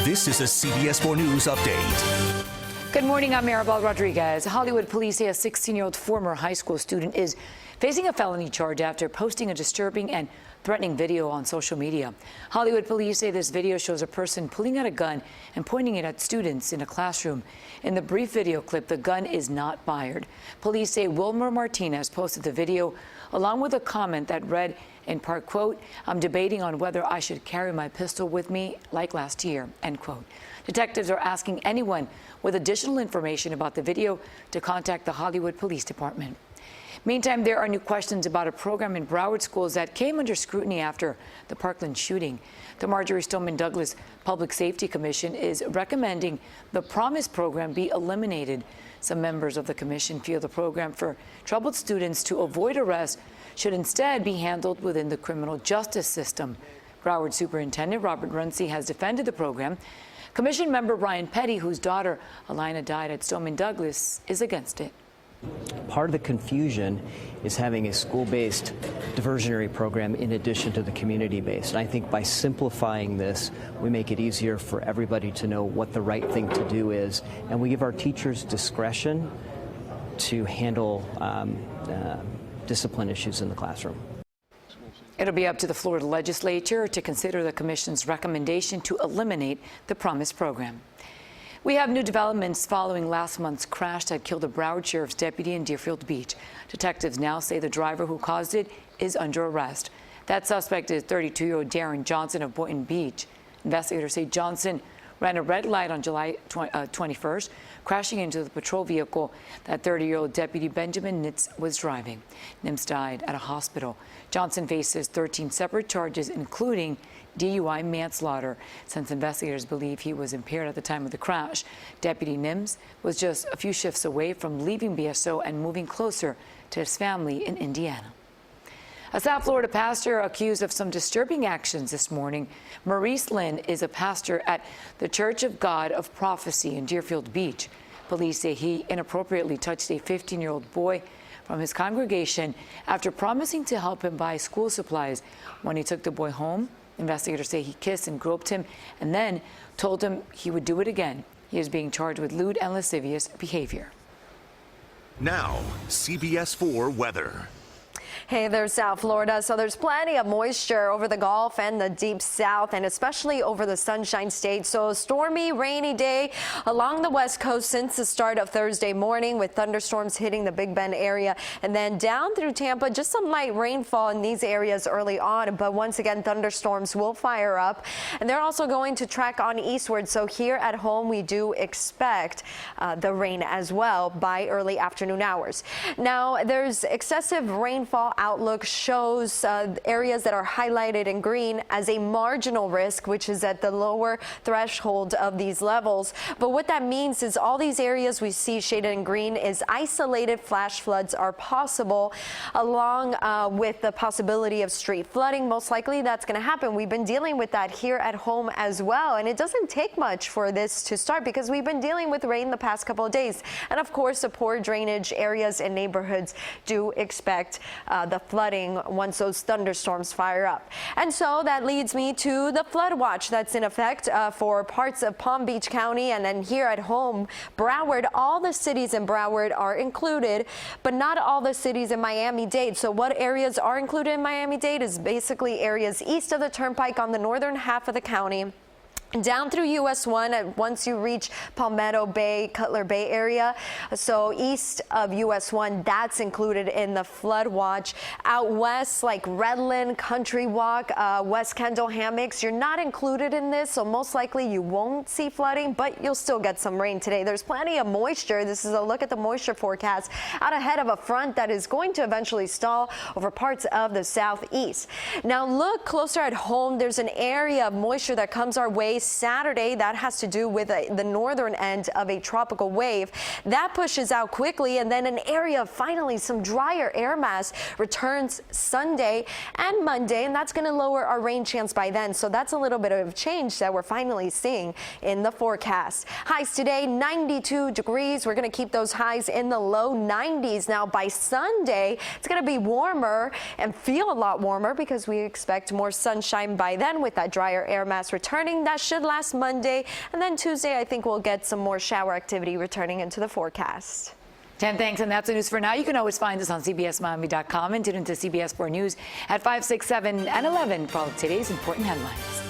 This is a CBS 4 News update. Good morning, I'm Maribel Rodriguez. Hollywood police say a 16-year-old former high school student is facing a felony charge after posting a disturbing and threatening video on social media. Hollywood police say this video shows a person pulling out a gun and pointing it at students in a classroom. In the brief video clip, the gun is not fired. Police say Wilmer Martinez posted the video along with a comment that read, in part, quote, "I'm debating on whether I should carry my pistol with me like last year," end quote. Detectives are asking anyone with additional information about the video to contact the Hollywood Police Department. Meantime, there are new questions about a program in Broward schools that came under scrutiny after the Parkland shooting. The Marjorie Stoneman Douglas Public Safety Commission is recommending the Promise program be eliminated. Some members of the commission feel the program for troubled students to avoid arrest should instead be handled within the criminal justice system. Broward Superintendent Robert Runcie has defended the program. Commission member Brian Petty, whose daughter Alina died at Stoneman Douglas, is against it. Part of the confusion is having a school-based diversionary program in addition to the community-based. And I think by simplifying this, we make it easier for everybody to know what the right thing to do is. And we give our teachers discretion to handle discipline issues in the classroom. It'll be up to the Florida legislature to consider the commission's recommendation to eliminate the Promise program. We have new developments following last month's crash that killed a Broward Sheriff's deputy in Deerfield Beach. Detectives now say the driver who caused it is under arrest. That suspect is 32-year-old Darren Johnson of Boynton Beach. Investigators say Johnson ran a red light on July 21st, crashing into the patrol vehicle that 30-year-old Deputy Benjamin Nitz was driving. Nitz died at a hospital. Johnson faces 13 separate charges, including DUI manslaughter, since investigators believe he was impaired at the time of the crash. Deputy Nims was just a few shifts away from leaving BSO and moving closer to his family in Indiana. A South Florida pastor accused of some disturbing actions this morning. Maurice Lynn is a pastor at the Church of God of Prophecy in Deerfield Beach. Police say he inappropriately touched a 15-year-old boy from his congregation after promising to help him buy school supplies. When he took the boy home, investigators say he kissed and groped him and then told him he would do it again. He is being charged with lewd and lascivious behavior. Now, CBS 4 weather. Hey there, South Florida. So there's plenty of moisture over the Gulf and the deep south, and especially over the Sunshine State. So a stormy, rainy day along the west coast since the start of Thursday morning, with thunderstorms hitting the Big Bend area and then down through Tampa. Just some light rainfall in these areas early on, but once again, thunderstorms will fire up, and they're also going to track on eastward. So here at home, we do expect the rain as well by early afternoon hours. Now, there's excessive rainfall. Outlook shows areas that are highlighted in green as a marginal risk, which is at the lower threshold of these levels. But what that means is all these areas we see shaded in green is isolated flash floods are possible, along with the possibility of street flooding. Most likely that's going to happen. We've been dealing with that here at home as well, and it doesn't take much for this to start because we've been dealing with rain the past couple of days. And of course, the poor drainage areas and neighborhoods do expect the flooding once those thunderstorms fire up. And so that leads me to the flood watch that's in effect for parts of Palm Beach County, and then here at home, Broward. All the cities in Broward are included, but not all the cities in Miami-Dade. So what areas are included in Miami-Dade is basically areas east of the turnpike on the northern half of the county, down through US 1 and once you reach Palmetto Bay, Cutler Bay area. So east of US 1, that's included in the flood watch. Out west, like Redland, Country Walk, West Kendall Hammocks, you're not included in this, so most likely you won't see flooding, but you'll still get some rain today. There's plenty of moisture. This is a look at the moisture forecast out ahead of a front that is going to eventually stall over parts of the southeast. Now look closer at home. There's an area of moisture that comes our way Saturday. That has to do with the northern end of a tropical wave that pushes out quickly, and then an area of finally some drier air mass returns Sunday and Monday, and that's going to lower our rain chance by then. So that's a little bit of change that we're finally seeing in the forecast. Highs today 92 degrees. We're going to keep those highs in the low 90s. Now by Sunday, it's going to be warmer and feel a lot warmer because we expect more sunshine by then with that drier air mass returning. That should last Monday. And then Tuesday, I think we'll get some more shower activity returning into the forecast. Jen, thanks, and that's the news for now. You can always find us on CBSMiami.com and tune into CBS 4 News at 5, 6, 7, and 11 for all of today's important headlines.